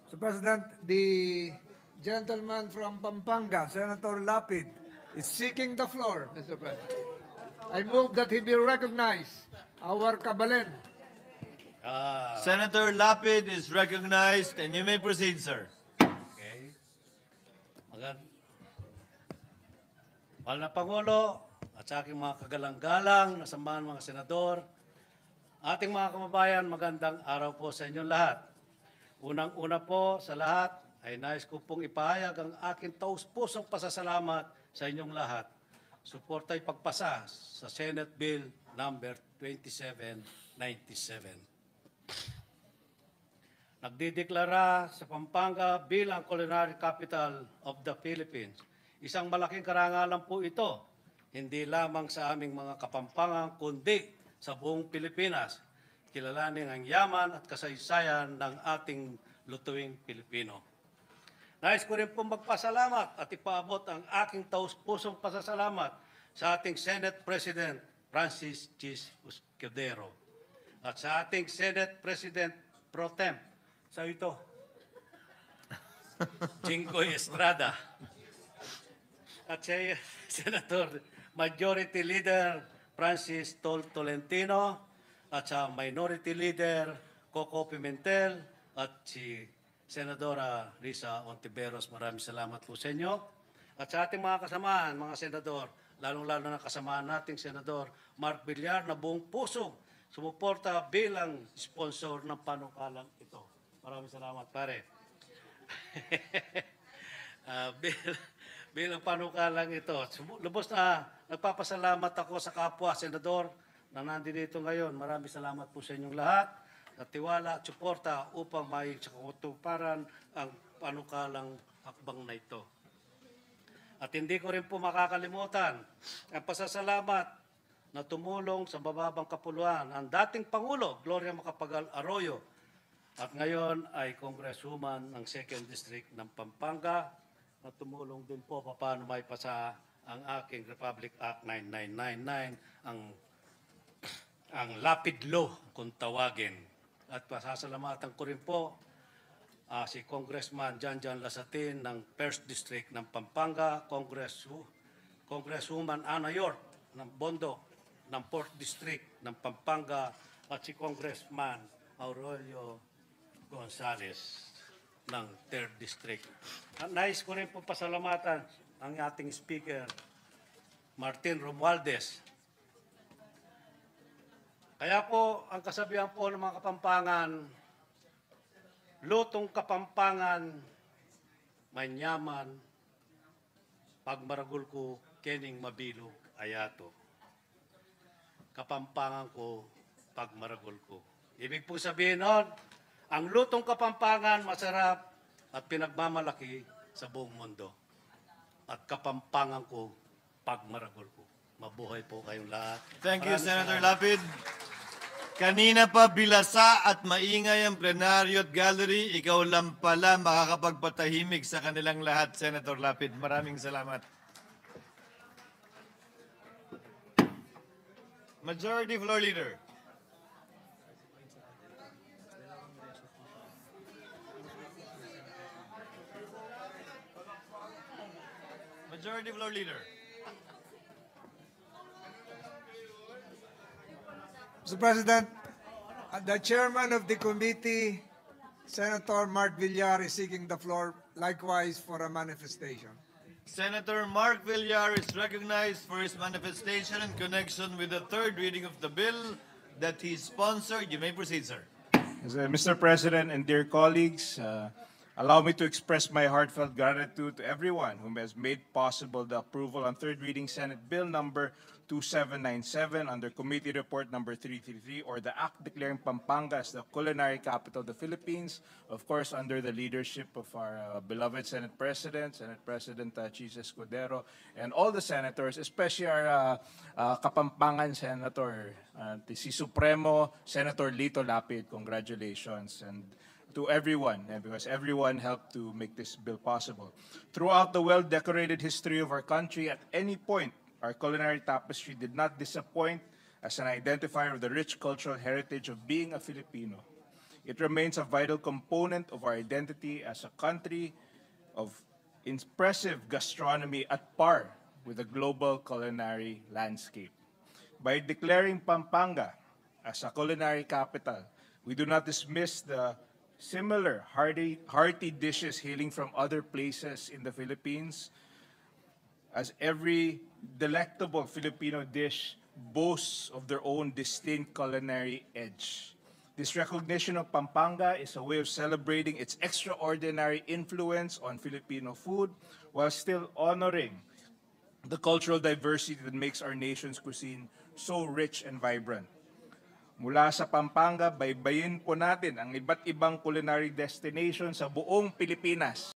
Mr. President, the gentleman from Pampanga, Senator Lapid, is seeking the floor, Mr. President. I move that he be recognized, our Kabalen. Senator Lapid is recognized and you may proceed, sir. Okay. Mahal na Pangulo at sa aking mga kagalang-galang na samahan mga senador, ating mga kababayan, magandang araw po sa inyong lahat. Unang-una po sa lahat ay nais ko pong ipahayag ang aking taus-pusong pasasalamat sa inyong lahat. Suporta ipagpasa sa Senate Bill number 2797. Nagdideklara sa Pampanga bilang culinary capital of the Philippines. Isang malaking karangalan po ito, hindi lamang sa aming mga Kapampangan, kundi sa buong Pilipinas. Kilalanin ang yaman at kasaysayan ng ating lutuing Pilipino. Nais ko rin po magpasalamat at ipaabot ang aking taus-pusong pasasalamat sa ating Senate President Francis Chis Escudero at sa ating Senate President Pro Tem, sa ito, Jinggoy Estrada, at sa Senator Majority Leader Francis Tolentino, at sa Minority Leader Coco Pimentel, at si Senadora Risa Ontiveros. Maraming salamat po sa inyo. At sa ating mga kasamahan, mga senador, lalong-lalo na kasamahan nating Senador Mark Villar na buong puso sumuporta bilang sponsor ng panukalang ito. Maraming salamat, pare. Bilang panukalang ito, lubos na nagpapasalamat ako sa kapwa senador na nandito ngayon. Maraming salamat po sa inyong lahat at tiwala at suporta upang may sa katuparan ang panukalang hakbang na ito. At hindi ko rin po makakalimutan ang pasasalamat na tumulong sa mababang kapuluan ang dating Pangulo, Gloria Macapagal Arroyo, at ngayon ay Congresswoman ng 2nd District ng Pampanga, na tumulong din po paano may pasa ang aking Republic Act 9999, ang Lapid Law kung tawagin. At pasasalamatan ko rin po si Congressman Janjan Lasatin ng 1st District ng Pampanga, Congresswoman Ana York ng Bondo ng 4th District ng Pampanga, at si Congressman Aurelio Gonzales ng 3rd District. At nais ko rin po pasalamatan ang ating Speaker, Martin Romualdez. Kaya po, ang kasabihan po ng mga Kapampangan, lutong Kapampangan, manyaman, pagmaragul ko, kening mabilog, ayato. Kapampangan ko, pagmaragul ko. Ibig po sabihin nun, ang lutong Kapampangan masarap at pinagmamalaki sa buong mundo. At Kapampangan ko, pagmaragul ko. Mabuhay po kayong lahat. Thank you, Maraming Senator salamat. Lapid. Kanina pa bilasa at maingay ang plenaryo at gallery. Ikaw lang pala makakapagpatahimik sa kanilang lahat, Senator Lapid. Maraming salamat. Majority Floor Leader. Majority Floor Leader. Mr. President, the chairman of the committee, Senator Mark Villar, is seeking the floor likewise for a manifestation. Senator Mark Villar is recognized for his manifestation in connection with the third reading of the bill that he sponsored. You may proceed, sir. Mr. President and dear colleagues, allow me to express my heartfelt gratitude to everyone who has made possible the approval on third reading Senate Bill number 2797 under Committee Report number 333, or the Act declaring Pampanga as the culinary capital of the Philippines, of course under the leadership of our beloved Senate President, Chis Escudero, and all the senators, especially our Kapampangan Senator, si Supremo Senator Lito Lapid. Congratulations. And to everyone, because everyone helped to make this bill possible. Throughout the well-decorated history of our country, at any point, our culinary tapestry did not disappoint as an identifier of the rich cultural heritage of being a Filipino. It remains a vital component of our identity as a country of impressive gastronomy at par with the global culinary landscape. By declaring Pampanga as a culinary capital, we do not dismiss the similar hearty dishes hailing from other places in the Philippines, as every delectable Filipino dish boasts of their own distinct culinary edge. This recognition of Pampanga is a way of celebrating its extraordinary influence on Filipino food while still honoring the cultural diversity that makes our nation's cuisine so rich and vibrant. Mula sa Pampanga, baybayin po natin ang iba't ibang culinary destination sa buong Pilipinas.